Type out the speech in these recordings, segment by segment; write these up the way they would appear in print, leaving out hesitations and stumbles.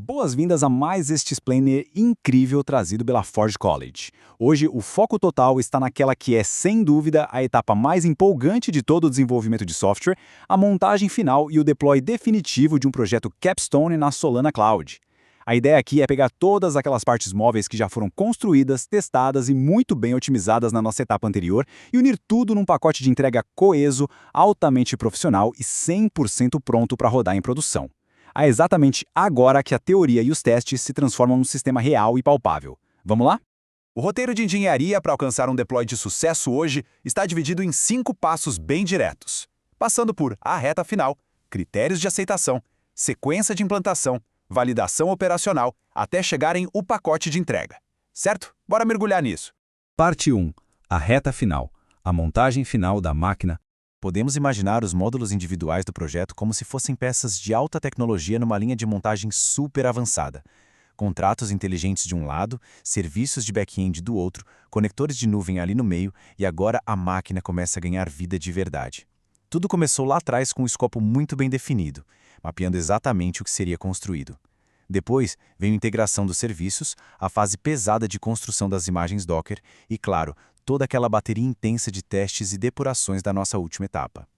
Boas-vindas a mais este explainer incrível trazido pela Forge College. Hoje, o foco total está naquela que é, sem dúvida, a etapa mais empolgante de todo o desenvolvimento de software, a montagem final e o deploy definitivo de um projeto Capstone na Solana Cloud. A ideia aqui é pegar todas aquelas partes móveis que já foram construídas, testadas e muito bem otimizadas na nossa etapa anterior e unir tudo num pacote de entrega coeso, altamente profissional e 100% pronto para rodar em produção. É exatamente agora que a teoria e os testes se transformam num sistema real e palpável. Vamos lá? O roteiro de engenharia para alcançar um deploy de sucesso hoje está dividido em 5 passos bem diretos, passando por a reta final, critérios de aceitação, sequência de implantação, validação operacional, até chegar em o pacote de entrega. Certo? Bora mergulhar nisso. Parte 1. A reta final. A montagem final da máquina. Podemos imaginar os módulos individuais do projeto como se fossem peças de alta tecnologia numa linha de montagem super avançada. Contratos inteligentes de um lado, serviços de back-end do outro, conectores de nuvem ali no meio e agora a máquina começa a ganhar vida de verdade. Tudo começou lá atrás com um escopo muito bem definido, mapeando exatamente o que seria construído. Depois veio a integração dos serviços, a fase pesada de construção das imagens Docker e, claro, toda aquela bateria intensa de testes e depurações da nossa última etapa.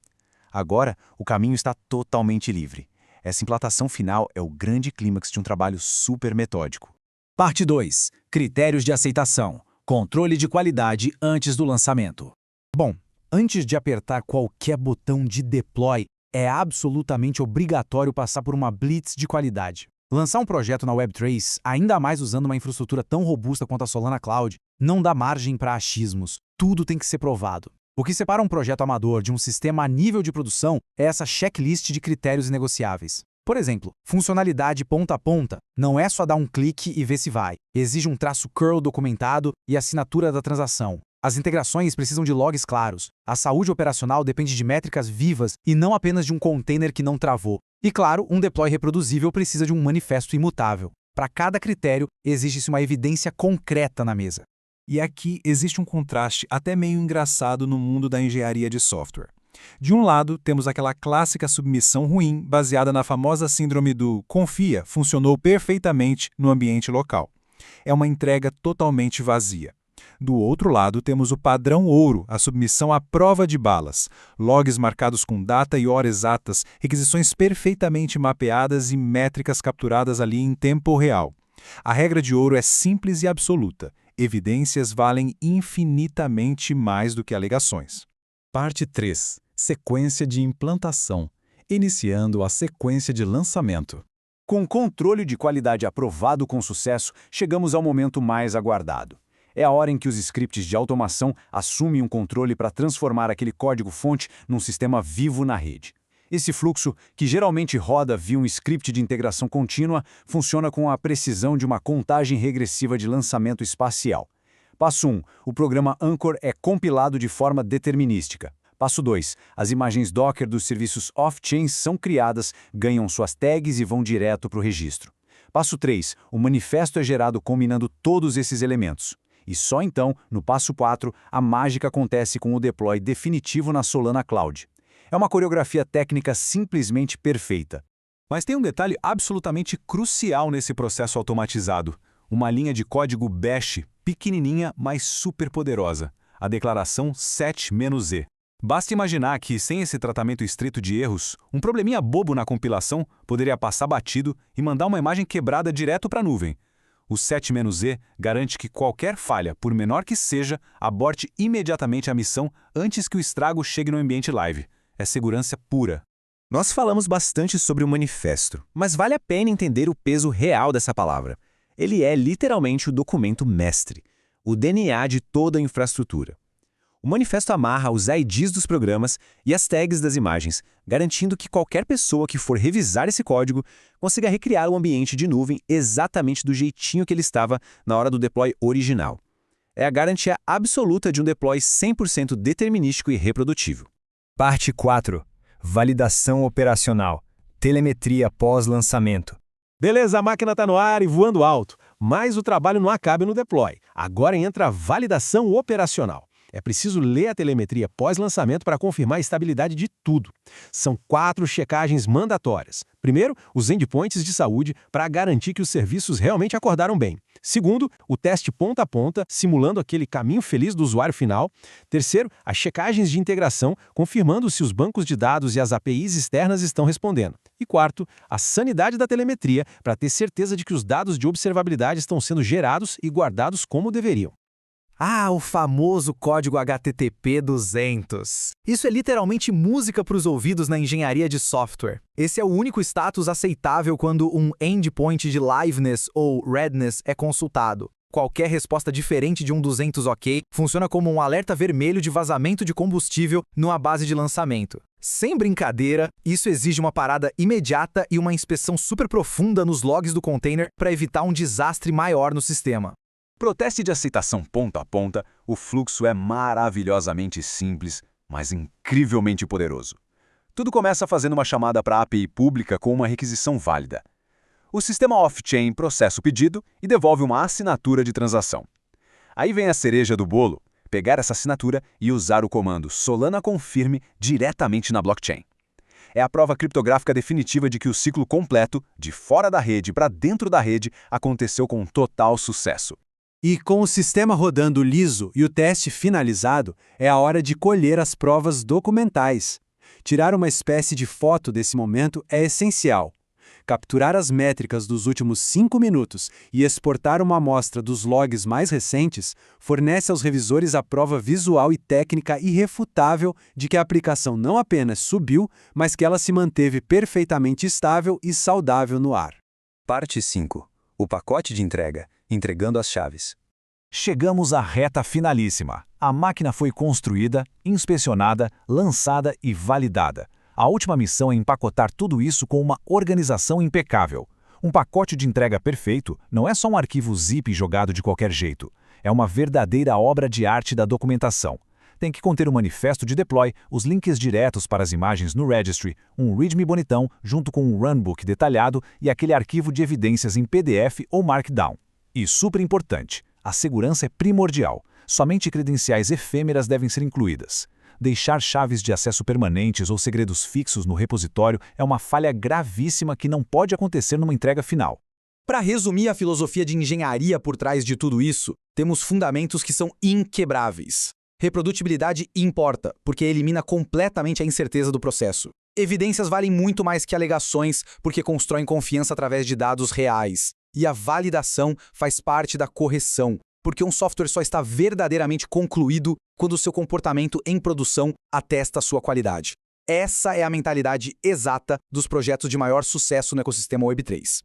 Agora, o caminho está totalmente livre. Essa implantação final é o grande clímax de um trabalho super metódico. Parte 2. Critérios de aceitação. Controle de qualidade antes do lançamento. Bom, antes de apertar qualquer botão de deploy, é absolutamente obrigatório passar por uma blitz de qualidade. Lançar um projeto na Web3, ainda mais usando uma infraestrutura tão robusta quanto a Solana Cloud, não dá margem para achismos. Tudo tem que ser provado. O que separa um projeto amador de um sistema a nível de produção é essa checklist de critérios negociáveis. Por exemplo, funcionalidade ponta a ponta não é só dar um clique e ver se vai. Exige um traço curl documentado e assinatura da transação. As integrações precisam de logs claros. A saúde operacional depende de métricas vivas e não apenas de um container que não travou. E claro, um deploy reproduzível precisa de um manifesto imutável. Para cada critério, exige-se uma evidência concreta na mesa. E aqui existe um contraste até meio engraçado no mundo da engenharia de software. De um lado, temos aquela clássica submissão ruim, baseada na famosa síndrome do confia, funcionou perfeitamente no ambiente local. É uma entrega totalmente vazia. Do outro lado, temos o padrão ouro, a submissão à prova de balas. Logs marcados com data e hora exatas, requisições perfeitamente mapeadas e métricas capturadas ali em tempo real. A regra de ouro é simples e absoluta. Evidências valem infinitamente mais do que alegações. Parte 3. Sequência de implantação. Iniciando a sequência de lançamento. Com controle de qualidade aprovado com sucesso, chegamos ao momento mais aguardado. É a hora em que os scripts de automação assumem um controle para transformar aquele código-fonte num sistema vivo na rede. Esse fluxo, que geralmente roda via um script de integração contínua, funciona com a precisão de uma contagem regressiva de lançamento espacial. Passo 1. O programa Anchor é compilado de forma determinística. Passo 2. As imagens Docker dos serviços off-chain são criadas, ganham suas tags e vão direto para o registro. Passo 3. O manifesto é gerado combinando todos esses elementos. E só então, no passo 4, a mágica acontece com o deploy definitivo na Solana Cloud. É uma coreografia técnica simplesmente perfeita. Mas tem um detalhe absolutamente crucial nesse processo automatizado. Uma linha de código bash, pequenininha, mas super poderosa. A declaração set-z. Basta imaginar que, sem esse tratamento estrito de erros, um probleminha bobo na compilação poderia passar batido e mandar uma imagem quebrada direto para a nuvem. O set-z garante que qualquer falha, por menor que seja, aborte imediatamente a missão antes que o estrago chegue no ambiente live. É segurança pura. Nós falamos bastante sobre o manifesto, mas vale a pena entender o peso real dessa palavra. Ele é literalmente o documento mestre, o DNA de toda a infraestrutura. O manifesto amarra os IDs dos programas e as tags das imagens, garantindo que qualquer pessoa que for revisar esse código consiga recriar o ambiente de nuvem exatamente do jeitinho que ele estava na hora do deploy original. É a garantia absoluta de um deploy 100% determinístico e reprodutível. Parte 4. Validação operacional. Telemetria pós-lançamento. Beleza, a máquina está no ar e voando alto, mas o trabalho não acaba no deploy. Agora entra a validação operacional. É preciso ler a telemetria pós-lançamento para confirmar a estabilidade de tudo. São 4 checagens mandatórias. Primeiro, os endpoints de saúde para garantir que os serviços realmente acordaram bem. Segundo, o teste ponta a ponta, simulando aquele caminho feliz do usuário final. Terceiro, as checagens de integração, confirmando se os bancos de dados e as APIs externas estão respondendo. E quarto, a sanidade da telemetria, para ter certeza de que os dados de observabilidade estão sendo gerados e guardados como deveriam. Ah, o famoso código HTTP 200. Isso é literalmente música para os ouvidos na engenharia de software. Esse é o único status aceitável quando um endpoint de liveness ou readiness é consultado. Qualquer resposta diferente de um 200 OK funciona como um alerta vermelho de vazamento de combustível numa base de lançamento. Sem brincadeira, isso exige uma parada imediata e uma inspeção super profunda nos logs do container para evitar um desastre maior no sistema. Para o teste de aceitação ponta a ponta, o fluxo é maravilhosamente simples, mas incrivelmente poderoso. Tudo começa fazendo uma chamada para a API pública com uma requisição válida. O sistema off-chain processa o pedido e devolve uma assinatura de transação. Aí vem a cereja do bolo, pegar essa assinatura e usar o comando Solana Confirme diretamente na blockchain. É a prova criptográfica definitiva de que o ciclo completo, de fora da rede para dentro da rede, aconteceu com total sucesso. E com o sistema rodando liso e o teste finalizado, é a hora de colher as provas documentais. Tirar uma espécie de foto desse momento é essencial. Capturar as métricas dos últimos 5 minutos e exportar uma amostra dos logs mais recentes fornece aos revisores a prova visual e técnica irrefutável de que a aplicação não apenas subiu, mas que ela se manteve perfeitamente estável e saudável no ar. Parte 5. O pacote de entrega, entregando as chaves. Chegamos à reta finalíssima. A máquina foi construída, inspecionada, lançada e validada. A última missão é empacotar tudo isso com uma organização impecável. Um pacote de entrega perfeito não é só um arquivo zip jogado de qualquer jeito. É uma verdadeira obra de arte da documentação. Tem que conter um manifesto de deploy, os links diretos para as imagens no registry, um README bonitão, junto com um runbook detalhado e aquele arquivo de evidências em PDF ou Markdown. E super importante, a segurança é primordial. Somente credenciais efêmeras devem ser incluídas. Deixar chaves de acesso permanentes ou segredos fixos no repositório é uma falha gravíssima que não pode acontecer numa entrega final. Para resumir a filosofia de engenharia por trás de tudo isso, temos fundamentos que são inquebráveis. Reprodutibilidade importa, porque elimina completamente a incerteza do processo. Evidências valem muito mais que alegações, porque constroem confiança através de dados reais. E a validação faz parte da correção, porque um software só está verdadeiramente concluído quando o seu comportamento em produção atesta a sua qualidade. Essa é a mentalidade exata dos projetos de maior sucesso no ecossistema Web3.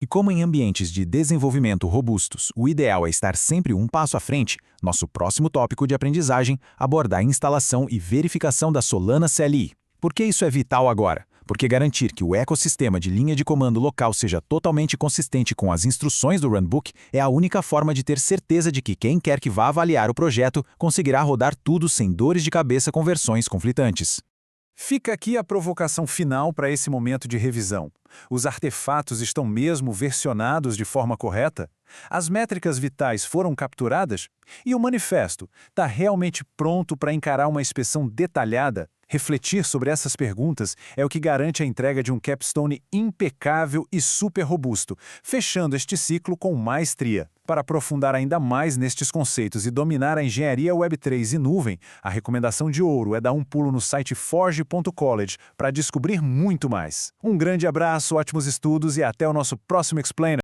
E como em ambientes de desenvolvimento robustos, o ideal é estar sempre um passo à frente, nosso próximo tópico de aprendizagem aborda a instalação e verificação da Solana CLI. Por que isso é vital agora? Porque garantir que o ecossistema de linha de comando local seja totalmente consistente com as instruções do runbook é a única forma de ter certeza de que quem quer que vá avaliar o projeto conseguirá rodar tudo sem dores de cabeça com versões conflitantes. Fica aqui a provocação final para esse momento de revisão. Os artefatos estão mesmo versionados de forma correta? As métricas vitais foram capturadas? E o manifesto está realmente pronto para encarar uma inspeção detalhada? Refletir sobre essas perguntas é o que garante a entrega de um capstone impecável e super robusto, fechando este ciclo com maestria. Para aprofundar ainda mais nestes conceitos e dominar a engenharia Web3 e nuvem, a recomendação de ouro é dar um pulo no site forge.college para descobrir muito mais. Um grande abraço, ótimos estudos e até o nosso próximo Explainer.